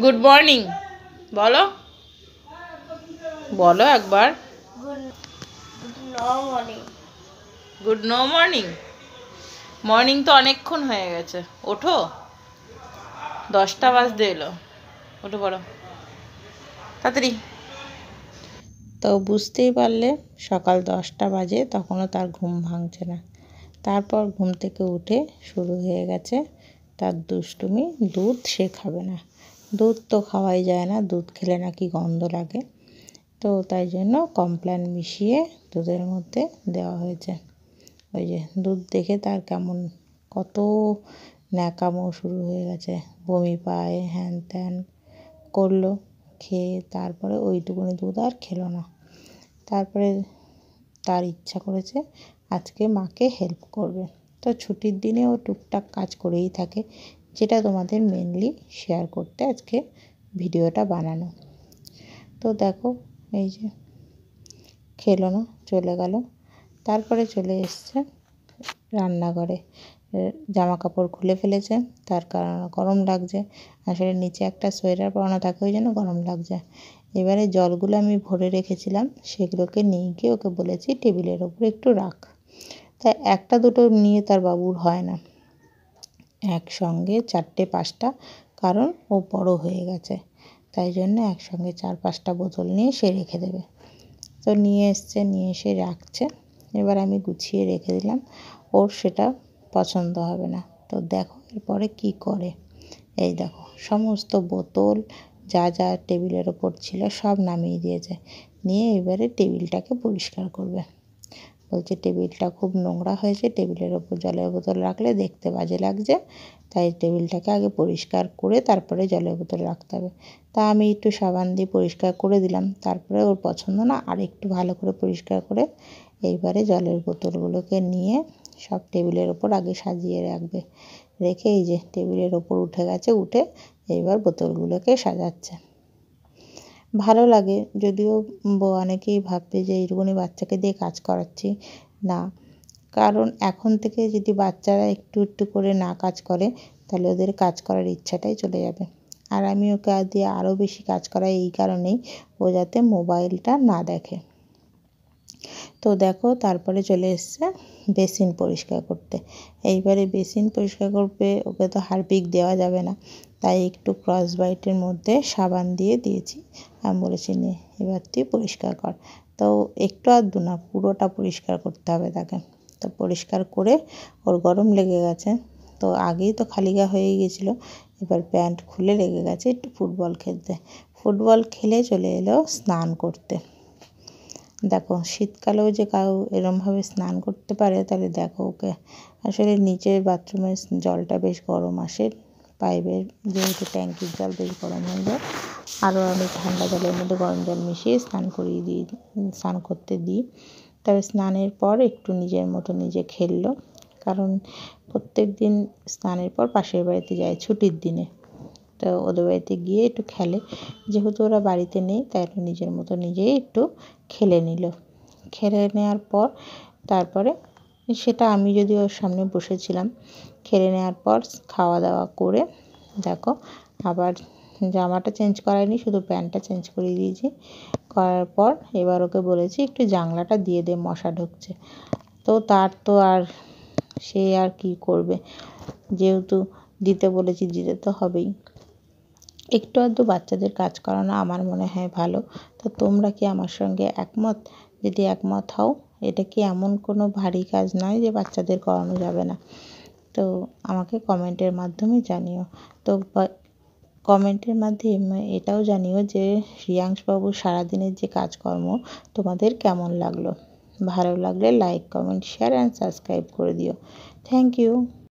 Good morning বলো, বলো একবার। Good no morning. মর্নিং তো অনেকক্ষণ হয়ে গেছে, ওঠো, 10টা বাজতে এলো, ওঠো পড়ো তাড়াতাড়ি। তো বুঝতেই পারলে সকাল 10টা বাজে, তখনও তার ঘুম ভাঙছে না। তারপর ঘুম থেকে উঠে শুরু হয়ে গেছে তার দুষ্টুমি। দুধ সে খাবে না, দুধ তো খাওয়াই যায় না, দুধ খেলে নাকি গন্ধ লাগে। তো তাই জন্য কমপ্ল্যান মিশিয়ে দুধের মধ্যে দেওয়া হয়েছে। ওই যে দুধ দেখে তার কেমন কত ন্যাকামো শুরু হয়ে গেছে, বমি পায়, হ্যান ত্যান করলো। খেয়ে তারপরে ওইটুকুনি দুধ আর খেলো না। তারপরে তার ইচ্ছা করেছে আজকে মাকে হেল্প করবে। তো ছুটির দিনে ও টুকটাক কাজ করেই থাকে, যেটা তোমাদের মেনলি শেয়ার করতে আজকে ভিডিওটা বানানো। তো দেখো এই যে খেলো না, চলে গেল। তারপরে চলে এসছে রান্নাঘরে, জামা কাপড় খুলে ফেলেছে, তার কারণ গরম লাগছে। আসলে নিচে একটা সোয়েটার পরানো থাকে, ওই জন্য গরম লাগছে। এবারে জলগুলো আমি ভরে রেখেছিলাম, সেগুলোকে নিয়ে গিয়ে ওকে বলেছি টেবিলের ওপর একটু রাখ। তাই একটা দুটো নিয়ে তার বাবুর হয় না, একসঙ্গে 4টে 5টা, কারণ ও বড় হয়ে গেছে। তাই জন্য একসঙ্গে 4-5টা বোতল নিয়ে সে রেখে দেবে। তো নিয়ে এসছে, নিয়ে এসে রাখছে। এবার আমি গুছিয়ে রেখে দিলাম, ওর সেটা পছন্দ হবে না। তো দেখো এরপরে কি করে। এই দেখো সমস্ত বোতল যা যা টেবিলের ওপর ছিল সব নামিয়ে দিয়েছে, নিয়ে এবারে টেবিলটাকে পরিষ্কার করবে। বলছে টেবিলটা খুব নোংরা হয়েছে, টেবিলের ওপর জলের বোতল রাখলে দেখতে বাজে লাগছে, তাই টেবিলটাকে আগে পরিষ্কার করে তারপরে জলের বোতল রাখতে হবে। তা আমি একটু সাবান দিয়ে পরিষ্কার করে দিলাম। তারপরে ওর পছন্দ না, আর একটু ভালো করে পরিষ্কার করে এইবারে জলের বোতলগুলোকে নিয়ে সব টেবিলের ওপর আগে সাজিয়ে রাখবে। রেখে এই যে টেবিলের ওপর উঠে গেছে, উঠে এইবার বোতলগুলোকে সাজাচ্ছে। ভালো লাগে, যদিও অনেকেই ভাববে যে এইটুকুনি বাচ্চাকে দিয়ে কাজ করাচ্ছি না, কারণ এখন থেকে যদি বাচ্চারা একটু একটু করে না কাজ করে, তাহলে ওদের কাজ করার ইচ্ছাটাই চলে যাবে। আর আমি ওকে দিয়ে আরও বেশি কাজ করাই এই কারণেই, ও যাতে মোবাইলটা না দেখে। তো দেখো তারপরে চলে এসছে বেসিন পরিষ্কার করতে। এইবারে বেসিন পরিষ্কার করবে, ওকে তো হারপিক দেওয়া যাবে না, তাই একটু ক্রস বাইটের মধ্যে সাবান দিয়ে দিয়েছি। আমি বলেছি নে এবার তুই পরিষ্কার কর। তো একটু আধটু না, পুরোটা পরিষ্কার করতে হবে তাকে। তো পরিষ্কার করে ওর গরম লেগে গেছে, তো আগেই তো খালি গা হয়ে গেছিলো, এবার প্যান্ট খুলে লেগে গেছে একটু ফুটবল খেলতে। ফুটবল খেলে চলে এলো স্নান করতে। দেখো শীতকালেও যে কাউ এরমভাবে স্নান করতে পারে, তাহলে দেখো ওকে। আসলে নিচের বাথরুমের জলটা বেশ গরম আসে, পাইপের যেহেতু ট্যাঙ্কির জল বেশ গরম হয়ে যায়। আরও আমি ঠান্ডা জলের মধ্যে গরম জল মিশিয়ে স্নান করতে দিই। তবে স্নানের পর একটু নিজের মতো নিজে খেললো, কারণ প্রত্যেক দিন স্নানের পর পাশের বাড়িতে যায় ছুটির দিনে। তো ওদের বাড়িতে গিয়ে একটু খেলে, যেহেতু ওরা বাড়িতে নেই তাই একটু নিজের মতো নিজেই একটু খেলে নিল। খেলে নেওয়ার পর তারপরে সেটা আমি যদি ওর সামনে বসেছিলাম, খেলে নেওয়ার পর খাওয়া দাওয়া করে দেখো আবার জামাটা চেঞ্জ করাইনি, শুধু প্যান্টটা চেঞ্জ করে দিয়েছি। করার পর এবার ওকে বলেছি একটু জানলাটা দিয়ে দে, মশা ঢুকছে। তো তার তো আর সে আর কি করবে, যেহেতু দিতে বলেছি দিতে তো হবেই। একটু আধটু বাচ্চাদের কাজ করানো আমার মনে হয় ভালো। তো তোমরা কি আমার সঙ্গে একমত? যদি একমত হও, এটা কি এমন কোনো ভারী কাজ নয় যে বাচ্চাদের করানো যাবে না। তো আমাকে কমেন্টের মাধ্যমে জানিও। তো কমেন্টের মাধ্যমে এটাও জানিও যে রিয়াংশবাবুর সারাদিনের যে কাজকর্ম তোমাদের কেমন লাগলো। ভালো লাগলে like, comment, share and subscribe করে দিও। Thank you.